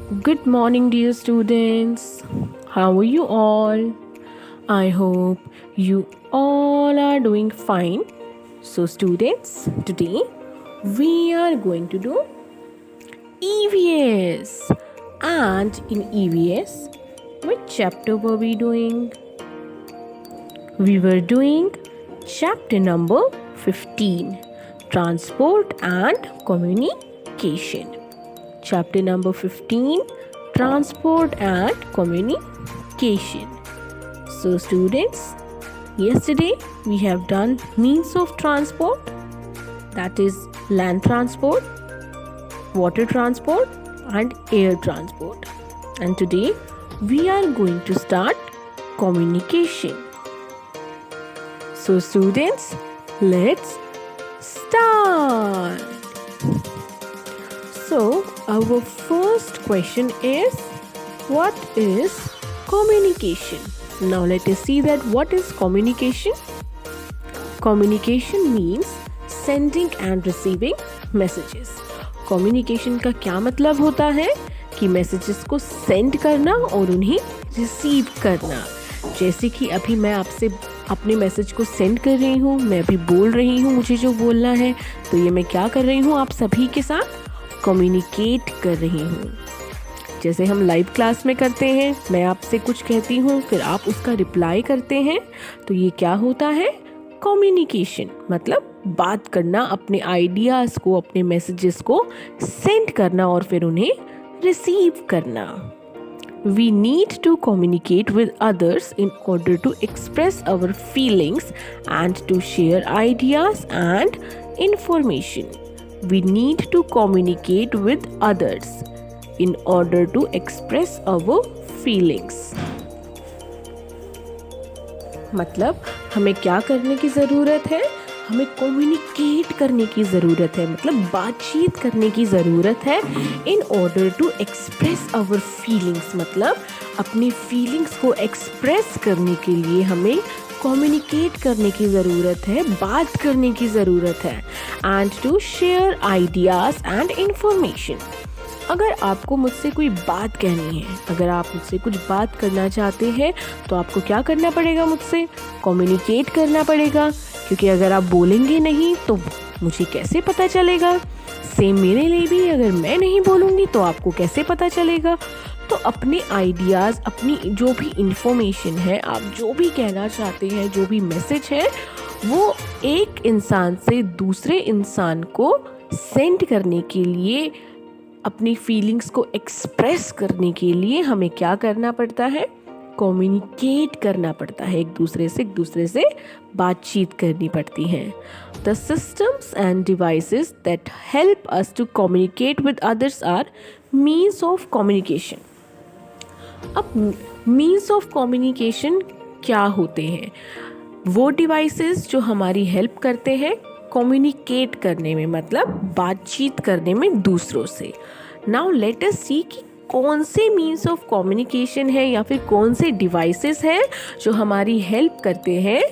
Good morning, dear students. How are you all? I hope you all are doing fine. So, students, today we are going to do EVS. And in EVS, which chapter were we doing? We were doing chapter number 15, Transport and Communication. Chapter number 15, Transport and Communication. So students, yesterday we have done means of transport, that is land transport, water transport and air transport. And today we are going to start communication. So students, let's start. So our first question is, what is communication? Now let us see that what is communication. Communication means sending and receiving messages. Communication का क्या मतलब होता है कि messages को send करना और उन्हें रिसीव करना. जैसे कि अभी मैं आपसे अपने मैसेज को सेंड कर रही हूँ, मैं अभी बोल रही हूँ मुझे जो बोलना है, तो ये मैं क्या कर रही हूँ, आप सभी के साथ कम्युनिकेट कर रही हूँ. जैसे हम लाइव क्लास में करते हैं, मैं आपसे कुछ कहती हूँ फिर आप उसका रिप्लाई करते हैं, तो ये क्या होता है, कम्युनिकेशन. मतलब बात करना, अपने आइडियाज़ को, अपने मैसेजेस को सेंड करना और फिर उन्हें रिसीव करना. We need to communicate with others in order to express our feelings and to share ideas and information. We need to communicate with others in order to express our feelings. मतलब हमें क्या करने की ज़रूरत है, हमें communicate करने की ज़रूरत है, मतलब बातचीत करने की ज़रूरत है. In order to express our feelings, मतलब अपनी फीलिंग्स को एक्सप्रेस करने के लिए हमें कम्युनिकेट करने की ज़रूरत है, बात करने की ज़रूरत है. And to share ideas and information. अगर आपको मुझसे कोई बात कहनी है, अगर आप मुझसे कुछ बात करना चाहते हैं, तो आपको क्या करना पड़ेगा, मुझसे कम्युनिकेट करना पड़ेगा. क्योंकि अगर आप बोलेंगे नहीं तो मुझे कैसे पता चलेगा. सेम मेरे लिए भी, अगर मैं नहीं बोलूँगी तो आपको कैसे पता चलेगा. तो अपने आइडियाज़, अपनी जो भी इंफॉर्मेशन है, आप जो भी कहना चाहते हैं, जो भी मैसेज है, वो एक इंसान से दूसरे इंसान को सेंड करने के लिए, अपनी फीलिंग्स को एक्सप्रेस करने के लिए हमें क्या करना पड़ता है, कम्युनिकेट करना पड़ता है. एक दूसरे से बातचीत करनी पड़ती है. The systems and devices that help us to communicate with others are means of communication. अब मीन्स ऑफ कम्युनिकेशन क्या होते हैं? वो डिवाइसेस जो हमारी हेल्प करते हैं कम्युनिकेट करने में, मतलब बातचीत करने में दूसरों से. नाउ लेट अस सी कि कौन से मीन्स ऑफ कम्युनिकेशन है या फिर कौन से डिवाइसेस हैं जो हमारी हेल्प करते हैं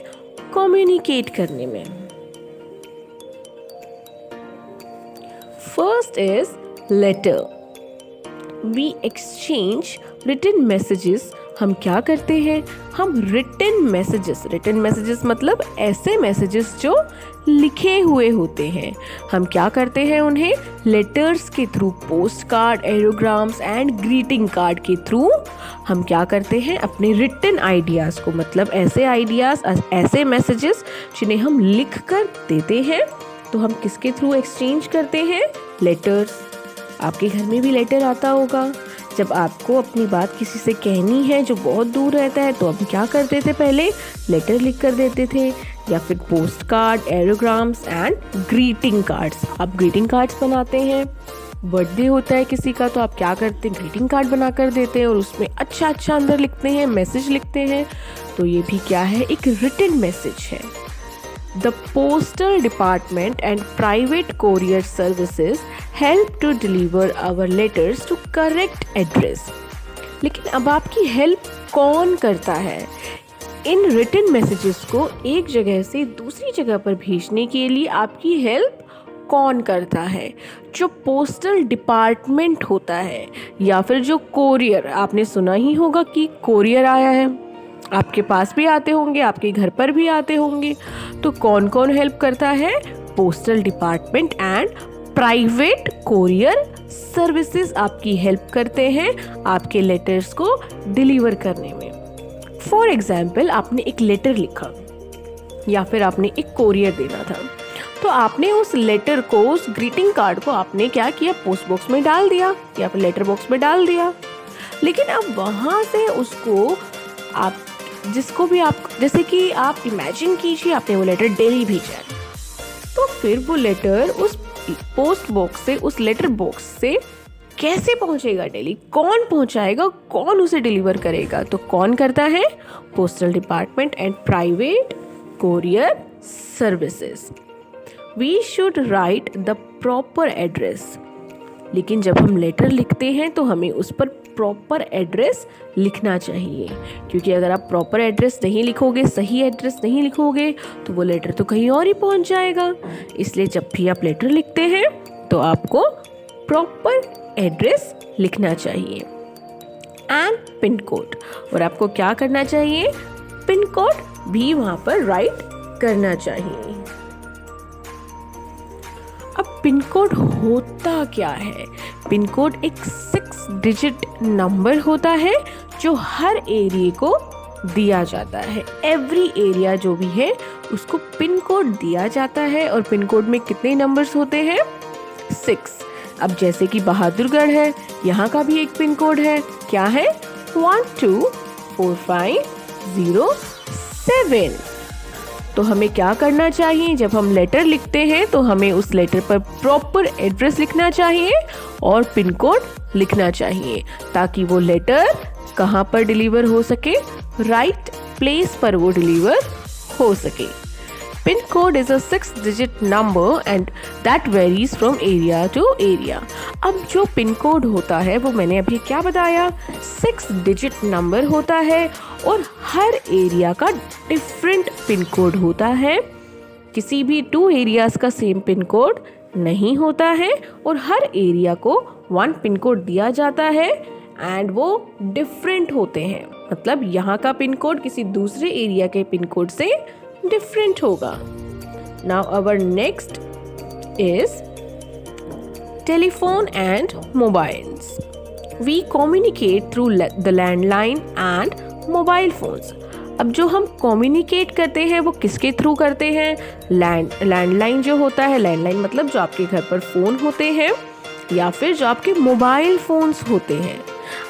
कम्युनिकेट करने में. First is letter. We exchange written messages. हम क्या करते हैं, हम रिटन मैसेजेस मतलब ऐसे मैसेजेस जो लिखे हुए होते हैं, हम क्या करते हैं, उन्हें लेटर्स के through, post card, aerograms and greeting card के थ्रू हम क्या करते हैं, अपने रिटन आइडियाज़ को, मतलब ऐसे आइडियाज़, ऐसे मैसेजेस जिन्हें हम लिख कर देते हैं, तो हम किसके थ्रू एक्सचेंज करते हैं, लेटर्स. आपके घर में भी लेटर आता होगा. जब आपको अपनी बात किसी से कहनी है जो बहुत दूर रहता है, तो हम क्या करते थे, पहले लेटर लिख कर देते थे, या फिर post card, aerograms and greeting cards. आप ग्रीटिंग कार्ड्स बनाते हैं, बर्थडे होता है किसी का, तो आप क्या करते हैं, ग्रीटिंग कार्ड बना कर देते हैं और उसमें अच्छा अंदर लिखते हैं, मैसेज लिखते हैं. तो ये भी क्या है, एक रिटन मैसेज है. The postal department and private courier services help to deliver our letters to correct address. लेकिन अब आपकी हेल्प कौन करता है? इन रिटन मैसेजेस को एक जगह से दूसरी जगह पर भेजने के लिए आपकी हेल्प कौन करता है? जो पोस्टल डिपार्टमेंट होता है या फिर जो कोरियर, आपने सुना ही होगा कि कोरियर आया है, आपके पास भी आते होंगे, आपके घर पर भी आते होंगे। तो कौन कौन हेल्प करता है? Postal department and private courier services आपकी हेल्प करते हैं आपके लेटर्स को डिलीवर करने में। फॉर एग्जाम्पल, आपने एक लेटर लिखा या फिर आपने एक कोरियर देना था, तो आपने उस लेटर को, उस ग्रीटिंग कार्ड को आपने क्या किया? पोस्ट बॉक्स में डाल दिया या फिर लेटर बॉक्स में डाल दिया। लेकिन अब वहाँ से उसको आप जिसको भी आप, जैसे कि आप इमेजिन कीजिए आपने वो लेटर दिल्ली भेजा है, तो फिर वो लेटर उस पोस्ट बॉक्स से, उस लेटर बॉक्स से कैसे पहुंचेगा दिल्ली? कौन पहुंचाएगा? कौन उसे डिलीवर करेगा? तो कौन करता है? Postal department and private courier services. We should write the proper address. लेकिन जब हम लेटर लिखते हैं तो हमें उस पर प्रॉपर एड्रेस लिखना चाहिए, क्योंकि अगर आप प्रॉपर एड्रेस नहीं लिखोगे, सही एड्रेस नहीं लिखोगे, तो वो लेटर तो कहीं और ही पहुंच जाएगा। इसलिए जब भी आप लेटर लिखते हैं तो आपको प्रॉपर एड्रेस लिखना चाहिए एंड पिन कोड। और आपको क्या करना चाहिए? पिन कोड भी वहां पर राइट करना चाहिए। अब पिन कोड होता क्या है? पिन कोड एक 6 डिजिट नंबर होता है जो हर एरिया को दिया जाता है। एवरी एरिया जो भी है उसको पिन कोड दिया जाता है। और पिन कोड में कितने नंबर्स होते हैं? 6। अब जैसे कि बहादुरगढ़ है, यहाँ का भी एक पिन कोड है। क्या है? 124507। तो हमें क्या करना चाहिए? जब हम लेटर लिखते हैं तो हमें उस लेटर पर प्रॉपर एड्रेस लिखना चाहिए और पिन कोड लिखना चाहिए, ताकि वो लेटर कहाँ पर डिलीवर हो सके? राइट प्लेस पर वो डिलीवर हो सके। Pin code is a 6-digit number and that varies from area to area। अब जो पिन कोड होता है वो मैंने अभी क्या बताया? 6 डिजिट नंबर होता है और हर एरिया का डिफरेंट पिन कोड होता है। किसी भी 2 एरियाज का सेम पिन कोड नहीं होता है और हर एरिया को 1 पिन कोड दिया जाता है एंड वो डिफरेंट होते हैं। मतलब यहाँ का पिन कोड किसी दूसरे एरिया के पिन कोड से डिफरेंट होगा। Now our next is telephone and mobiles. We communicate through the landline and mobile phones. अब जो हम कम्युनिकेट करते हैं वो किसके थ्रू करते हैं? लैंडलाइन जो होता है, लैंडलाइन मतलब जो आपके घर पर फ़ोन होते हैं या फिर जो आपके मोबाइल फ़ोन्स होते हैं।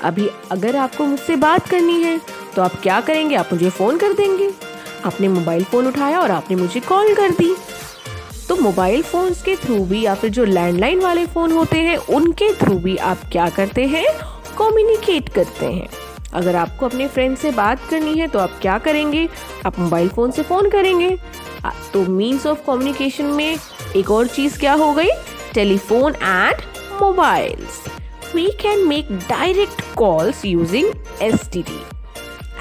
अभी अगर आपको मुझसे बात करनी है तो आप क्या करेंगे? आप मुझे फ़ोन कर देंगे। आपने मोबाइल फ़ोन उठाया और आपने मुझे कॉल कर दी। तो मोबाइल फ़ोन्स के थ्रू भी या फिर जो लैंडलाइन वाले फ़ोन होते हैं उनके थ्रू भी आप क्या करते हैं? कम्युनिकेट करते हैं। अगर आपको अपने फ्रेंड से बात करनी है तो आप क्या करेंगे? आप मोबाइल फ़ोन से फ़ोन करेंगे। तो मीन्स ऑफ कम्युनिकेशन में एक और चीज़ क्या हो गई? Telephone and mobiles. We can make direct calls using STD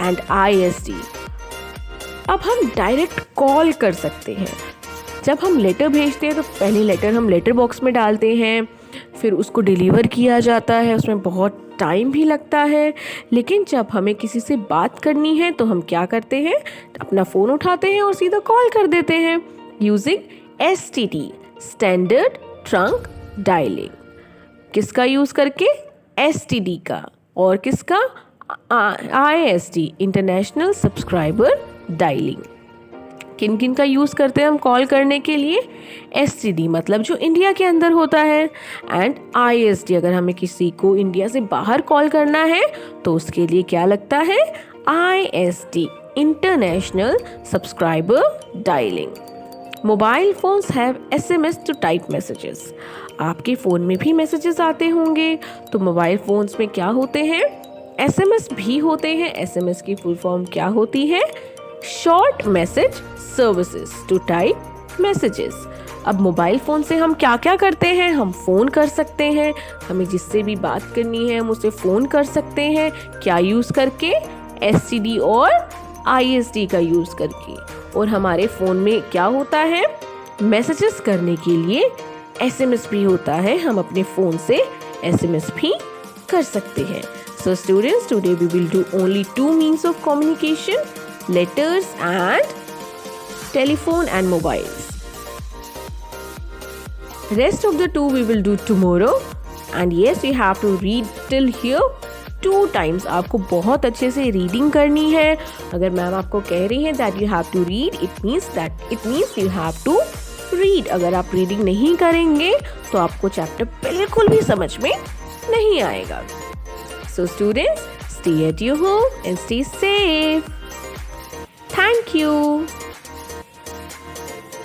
and ISD। अब हम डायरेक्ट कॉल कर सकते हैं। जब हम लेटर भेजते हैं तो पहले लेटर हम लेटर बॉक्स में डालते हैं, फिर उसको डिलीवर किया जाता है, उसमें बहुत टाइम भी लगता है। लेकिन जब हमें किसी से बात करनी है तो हम क्या करते हैं? अपना फ़ोन उठाते हैं और सीधा कॉल कर देते हैं using STD, standard trunk dialling. किसका यूज़ करके? STD का। और किसका? ISD, international subscriber dialling. किन किन का यूज़ करते हैं हम कॉल करने के लिए? STD मतलब जो इंडिया के अंदर होता है, एंड ISD अगर हमें किसी को इंडिया से बाहर कॉल करना है तो उसके लिए क्या लगता है? ISD, international subscriber dialling. Mobile phones have SMS to type messages. आपके फ़ोन में भी मैसेजेस आते होंगे, तो मोबाइल फ़ोन्स में क्या होते हैं? SMS भी होते हैं। SMS की फुल फॉर्म क्या होती है? Short message services to type messages. अब मोबाइल फ़ोन से हम क्या क्या करते हैं? हम फ़ोन कर सकते हैं, हमें जिससे भी बात करनी है हम उसे फ़ोन कर सकते हैं। क्या यूज़ करके? STD और ISD का यूज़ करके। और हमारे फ़ोन में क्या होता है? मैसेजेस करने के लिए SMS भी होता है, हम अपने फ़ोन से SMS भी कर सकते हैं. So students, today we will do only 2 means of communication, letters and telephone and mobiles. Rest of the 2 we will do tomorrow. And yes, you have to read till here 2 times. आपको बहुत अच्छे से reading करनी है. अगर ma'am आपको कह रही है that you have to read, it means you have to read. अगर आप रीडिंग नहीं करेंगे तो आपको चैप्टर बिल्कुल भी समझ में नहीं आएगा. So students, stay at your home and stay safe. Thank you.